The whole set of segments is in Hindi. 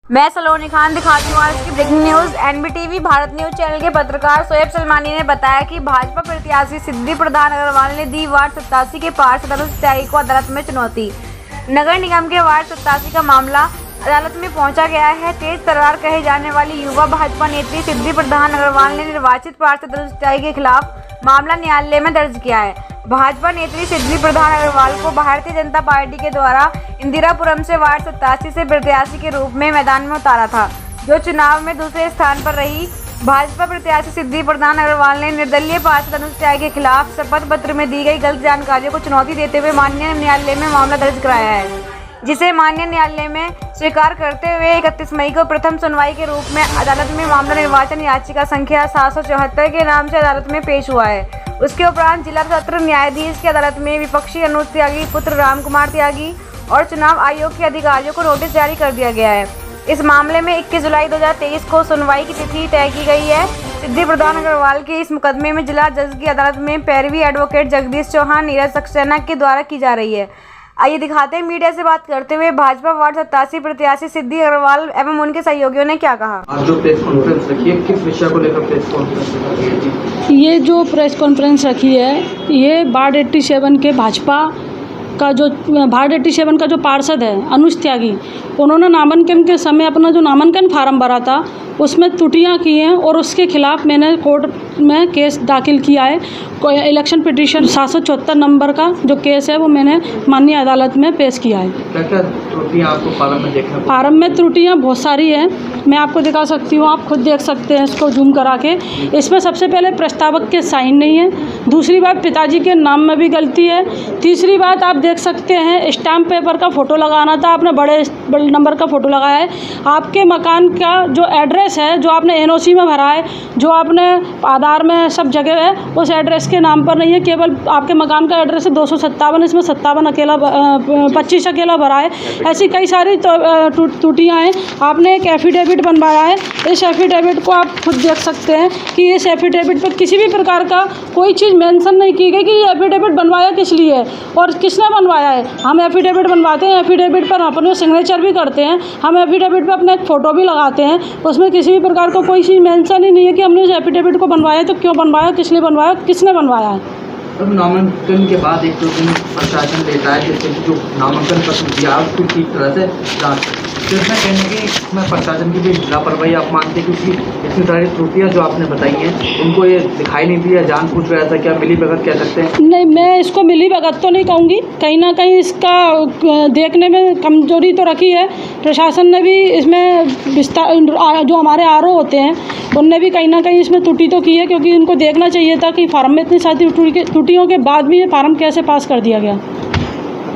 मैं सलोनी खान दिखाती हूँ आज की breaking news. NBTV Bharat news channel के पत्रकार शोएब सलमानी ने बताया कि भाजपा प्रत्याशी सिद्धि प्रधान अग्रवाल ने दी वार्ड 87 के पार्षद अनुज त्यागी को अदालत में चुनौती। नगर निगम के वार्ड 87 का मामला अदालत में पहुंचा गया है। तेज तर्रार कहे जाने वाली युवा भाजपा नेत्री सिद्धि प्रधान अग्रवाल ने निर्वाचित पार्षद अनुज त्यागी के खिलाफ मामला न्यायालय में दर्ज किया है। भाजपा नेत्री सिद्धि प्रधान अग्रवाल को भारतीय जनता पार्टी के द्वारा इंदिरापुरम से वार्ड 87 से प्रत्याशी के रूप में मैदान में उतारा था, जो चुनाव में दूसरे स्थान पर रही। भाजपा प्रत्याशी सिद्धि प्रधान अग्रवाल ने निर्दलीय पार्षद अनुज त्यागी के खिलाफ शपथ पत्र में दी गई गलत जानकारियों को चुनौती देते हुए माननीय न्यायालय में मामला दर्ज कराया है, जिसे माननीय न्यायालय में स्वीकार करते हुए 31 मई को प्रथम सुनवाई के रूप में अदालत में मामला निर्वाचन याचिका संख्या 774 के नाम से अदालत में पेश हुआ है। उसके उपरांत जिला सत्र न्यायाधीश की अदालत में विपक्षी अनुज त्यागी पुत्र राम कुमार त्यागी और चुनाव आयोग के अधिकारियों को नोटिस जारी कर दिया गया है। इस मामले में 21 जुलाई 2023 को सुनवाई की तिथि तय की गई है। सिद्धि प्रधान अग्रवाल के इस मुकदमे में जिला जज की अदालत में पैरवी एडवोकेट जगदीश चौहान नीरज सक्सेना के द्वारा की जा रही है। आइए दिखाते हैं मीडिया से बात करते हुए भाजपा वार्ड 87 प्रत्याशी सिद्धि अग्रवाल एवं उनके सहयोगियों ने क्या कहा। आज जो प्रेस कॉन्फ्रेंस रखी है, किस विषय को लेकर प्रेस कॉन्फ्रेंस रखी है? ये जो प्रेस कॉन्फ्रेंस रखी है, ये वार्ड 87 के भाजपा का जो वार्ड 87 का जो पार्षद है अनुज त्यागी, उन्होंने नामांकन के समय अपना जो नामांकन फार्म भरा था उसमें त्रुटियां की हैं और उसके खिलाफ मैंने कोर्ट में केस दाखिल किया है। इलेक्शन पिटीशन 774 नंबर का जो केस है वो मैंने माननीय अदालत में पेश किया है। क्या त्रुटियां आपको फार्म में देखना? फार्म में त्रुटियां बहुत सारी हैं, मैं आपको दिखा सकती हूँ, आप खुद देख सकते हैं इसको जूम करा के। इसमें सबसे पहले प्रस्तावक के साइन नहीं है। दूसरी बात, पिताजी के नाम में भी गलती है। तीसरी बात, आप देख सकते हैं स्टाम्प पेपर का फ़ोटो लगाना था, आपने बड़े नंबर का फ़ोटो लगाया है। आपके मकान का जो एड्रेस है, जो आपने एनओसी में भरा है, जो आपने आधार में सब जगह है, उस एड्रेस के नाम पर नहीं है। केवल आपके मकान का एड्रेस है 257, इसमें 57 अकेला 25 अकेला भरा है। ऐसी कई सारी त्रुटियाँ हैं। आपने एक एफिडेविट बनवाया है, इस एफिडेविट को आप खुद देख सकते हैं कि इस एफिडेविट पर किसी भी प्रकार का कोई चीज़ मेंशन नहीं की गई कि ये एफिडेविट बनवाया किस लिए है और किसने बनवाया है। हम एफिडेविट बनवाते हैं, एफिडेविट पर अपने सिग्नेचर भी करते हैं, हम एफिडेविट पर अपना एक फ़ोटो भी लगाते हैं, उसमें किसी भी प्रकार का कोई चीज़ मेंशन ही नहीं है कि हमने उस एफिडेविट को बनवाया है, तो क्यों बनवाया, किस लिए बनवाया, किसने बनवाया है। अब नामांकन के बाद एक दो दिन प्रशासन देता है जैसे जो नामांकन पत्र दिया उसको ठीक तरह से जांच, तो इसमें कहने की इसमें प्रशासन की भी लापरवाही आप मानते हैं? क्योंकि इतनी सारी त्रुटियां जो आपने बताई हैं उनको ये दिखाई नहीं दिया, जानबूझ कर ऐसा क्या मिली भगत कह सकते हैं? नहीं, मैं इसको मिली भगत तो नहीं कहूँगी, कहीं ना कहीं इसका देखने में कमजोरी तो रखी है। प्रशासन ने भी इसमें विस्तार, जो हमारे आरओ होते हैं उनने भी कहीं ना कहीं इसमें त्रुटि तो की है, क्योंकि उनको देखना चाहिए था कि फार्म में इतनी सारी त्रुटियों के बाद भी ये फार्म कैसे पास कर दिया गया।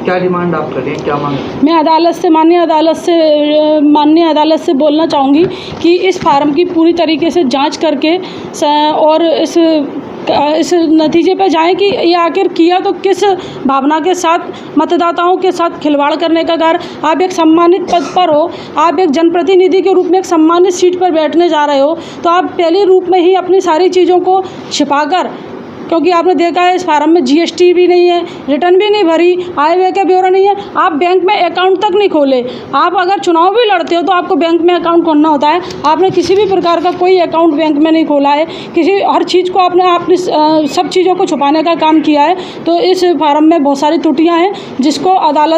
क्या डिमांड आप करें, क्या मांग? मैं माननीय अदालत से बोलना चाहूँगी कि इस फार्म की पूरी तरीके से जांच करके और इस नतीजे पर जाएं कि ये आखिर किया तो किस भावना के साथ, मतदाताओं के साथ खिलवाड़ करने का कार्य। आप एक सम्मानित पद पर हो, आप एक जनप्रतिनिधि के रूप में एक सम्मानित सीट पर बैठने जा रहे हो, तो आप पहले रूप में ही अपनी सारी चीज़ों को छिपाकर, क्योंकि आपने देखा है इस फार्म में जीएसटी भी नहीं है, रिटर्न भी नहीं भरी, आय व्यय का ब्यौरा नहीं है, आप बैंक में अकाउंट तक नहीं खोले। आप अगर चुनाव भी लड़ते हो तो आपको बैंक में अकाउंट खोलना होता है, आपने किसी भी प्रकार का कोई अकाउंट बैंक में नहीं खोला है। हर चीज़ को आपने सब चीज़ों को छुपाने का काम किया है। तो इस फार्म में बहुत सारी त्रुटियाँ हैं, जिसको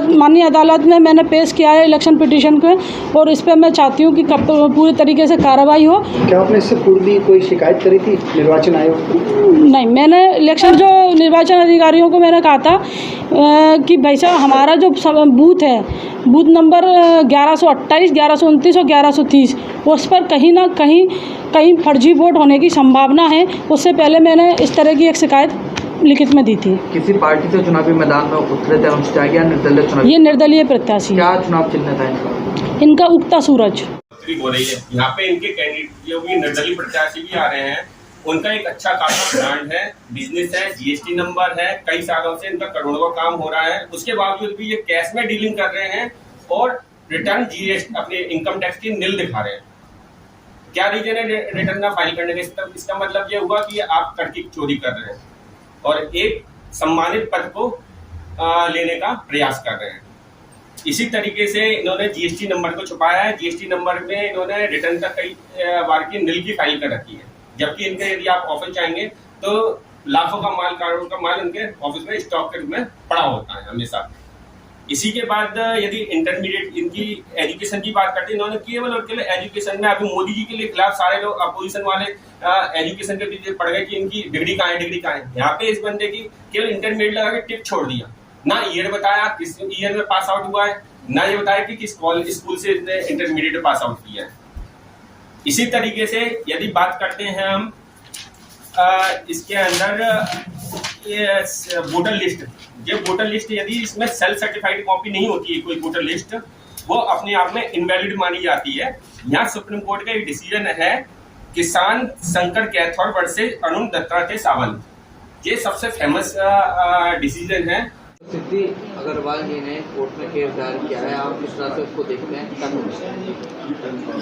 माननीय अदालत में मैंने पेश किया है इलेक्शन पिटीशन को, और इस पर मैं चाहती हूँ कि पूरी तरीके से कार्रवाई हो। क्या आपने इससे पूर्व भी कोई शिकायत करी थी निर्वाचन आयोग को? नहीं, मैंने इलेक्शन जो निर्वाचन अधिकारियों को मैंने कहा था कि भाई साहब हमारा जो बूथ है, बूथ नंबर 1128, 1129 और 1130, उस पर कहीं ना कहीं फर्जी वोट होने की संभावना है। उससे पहले मैंने इस तरह की एक शिकायत लिखित में दी थी। किसी पार्टी से चुनावी मैदान में उतरे थे अनुज त्यागी या निर्दलीय चुनाव? ये निर्दलीय प्रत्याशी। क्या चुनाव चिन्ह था इनका उगता सूरज हो रही है। यहाँ पे इनके कैंडिडेट जो भी निर्दलीय प्रत्याशी भी आ रहे हैं, उनका एक अच्छा खासा ब्रांड है, बिजनेस है, जीएसटी नंबर है, कई सालों से इनका करोड़ों का काम हो रहा है। उसके बावजूद भी ये कैश में डीलिंग कर रहे हैं और रिटर्न जीएसटी अपने इनकम टैक्स की नील दिखा रहे हैं। क्या रीजन है रिटर्न ना फाइल करने का? इसका मतलब ये हुआ कि आप कर की चोरी कर रहे हैं और एक सम्मानित पद को लेने का प्रयास कर रहे हैं। इसी तरीके से इन्होंने जीएसटी नंबर को छुपाया है। जीएसटी नंबर में इन्होंने रिटर्न तक कई बार की नील की फाइल कर रखी है, जबकि इनके यदि आप ऑफिस जाएंगे तो लाखों का माल, करोड़ों का माल इनके ऑफिस में स्टॉक के रूप में पड़ा होता है हमेशा। इसी के बाद यदि इंटरमीडिएट इनकी एजुकेशन की बात करते हैं, इन्होंने केवल और केवल एजुकेशन में अभी मोदी जी के लिए खिलाफ सारे लोग अपोजिशन वाले एजुकेशन के पीछे पड़ गए कि इनकी डिग्री कहाँ है। यहाँ पे इस बंदे की केवल इंटरमीडिएट लगा के टिक छोड़ दिया, ना ईयर बताया किस ईयर में पास आउट हुआ है, ना ये बताया कि किस कॉलेज स्कूल से इसने इंटरमीडिएट पास आउट किया है। इसी तरीके से यदि बात करते हैं हम इसके अंदर वोटर लिस्ट, ये वोटर लिस्ट यदि इसमें सेल्फ सर्टिफाइड कॉपी नहीं होती है कोई वोटर लिस्ट, वो अपने आप में इनवैलिड मानी जाती है। यहाँ सुप्रीम कोर्ट का एक डिसीजन है किसान शंकर कैथोर वर्सेस अरुण दत्तात्रेय सावंत, ये सबसे फेमस डिसीजन है। सिद्धि अग्रवाल जी ने कोर्ट में केस दायर किया है, आप किस तरह से उसको देखते हैं?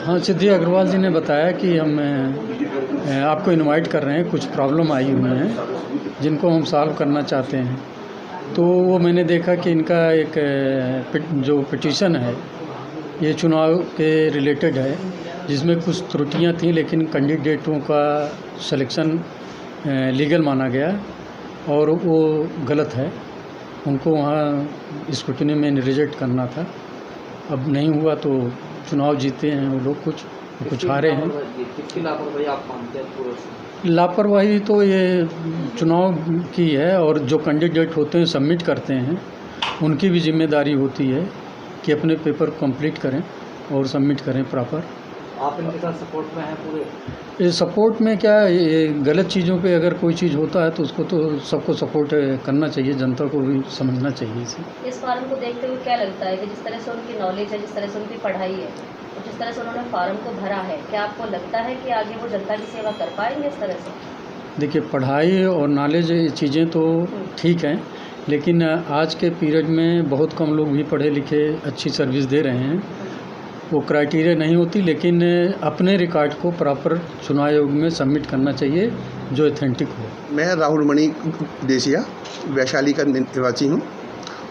हाँ, सिद्धि अग्रवाल जी ने बताया कि हम आपको इनवाइट कर रहे हैं, कुछ प्रॉब्लम आई हुई हैं जिनको हम सॉल्व करना चाहते हैं। तो वो मैंने देखा कि इनका एक जो पिटीशन है ये चुनाव के रिलेटेड है, जिसमें कुछ त्रुटियां थीं, लेकिन कैंडिडेटों का सिलेक्शन लीगल माना गया और वो गलत है, उनको वहाँ स्क्रूटनी में रिजेक्ट करना था। अब नहीं हुआ तो चुनाव जीते हैं वो लोग, कुछ हारे हैं। किसकी लापरवाही आप मानते हैं पूरा? लापरवाही तो ये चुनाव की है, और जो कैंडिडेट होते हैं सबमिट करते हैं उनकी भी जिम्मेदारी होती है कि अपने पेपर कंप्लीट करें और सबमिट करें प्रॉपर। आप इनके साथ सपोर्ट में हैं पूरे? ये सपोर्ट में क्या, ये गलत चीज़ों पे अगर कोई चीज़ होता है तो उसको तो सबको सपोर्ट करना चाहिए, जनता को भी समझना चाहिए इसे। इस फार्म को देखते हुए क्या लगता है कि जिस तरह से उनकी नॉलेज है, जिस तरह से उनकी पढ़ाई है और जिस तरह से उन्होंने फार्म को भरा है, क्या आपको लगता है कि आगे वो जनता की सेवा कर पाएंगे इस तरह से? देखिए, पढ़ाई और नॉलेज ये चीज़ें तो ठीक हैं, लेकिन आज के पीरियड में बहुत कम लोग भी पढ़े लिखे अच्छी सर्विस दे रहे हैं। वो क्राइटेरिया नहीं होती, लेकिन अपने रिकॉर्ड को प्रॉपर चुनाव आयोग में सबमिट करना चाहिए जो ऑथेंटिक हो। मैं राहुल मणि देसिया वैशाली का निवासी हूँ,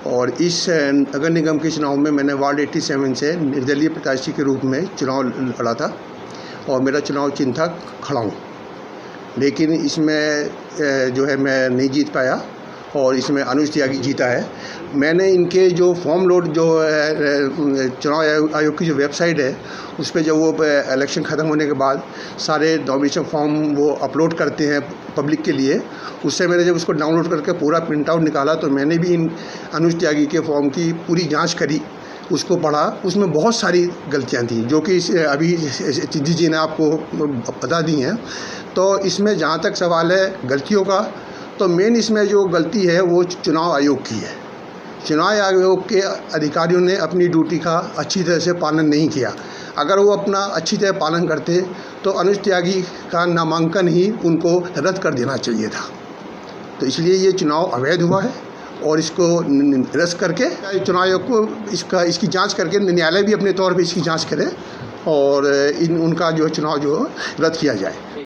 और इस नगर निगम के चुनाव में मैंने वार्ड 87 से निर्दलीय प्रत्याशी के रूप में चुनाव लड़ा था और मेरा चुनाव चिन्ह था खड़ा हूँ, लेकिन इसमें जो है मैं नहीं जीत पाया और इसमें अनुज त्यागी जीता है। मैंने इनके जो फॉर्म लोड जो चुनाव आयोग की जो वेबसाइट है उस पर जब वो इलेक्शन ख़त्म होने के बाद सारे नॉमिनेशन फॉर्म वो अपलोड करते हैं पब्लिक के लिए, उससे मैंने जब उसको डाउनलोड करके पूरा प्रिंट आउट निकाला तो मैंने भी इन अनुज त्यागी के फॉर्म की पूरी जांच करी, उसको पढ़ा। उसमें बहुत सारी गलतियां थी जो कि अभी सिद्धि जी ने आपको बता दी हैं। तो इसमें जहाँ तक सवाल है गलतियों का, तो मेन इसमें जो गलती है वो चुनाव आयोग की है। चुनाव आयोग के अधिकारियों ने अपनी ड्यूटी का अच्छी तरह से पालन नहीं किया। अगर वो अपना अच्छी तरह पालन करते तो अनुज त्यागी का नामांकन ही उनको रद्द कर देना चाहिए था। तो इसलिए ये चुनाव अवैध हुआ है और इसको निरस्त करके चुनाव आयोग को इसकी जांच करके न्यायालय भी अपने तौर पे इसकी जांच करे और उनका जो चुनाव जो रद्द किया जाए।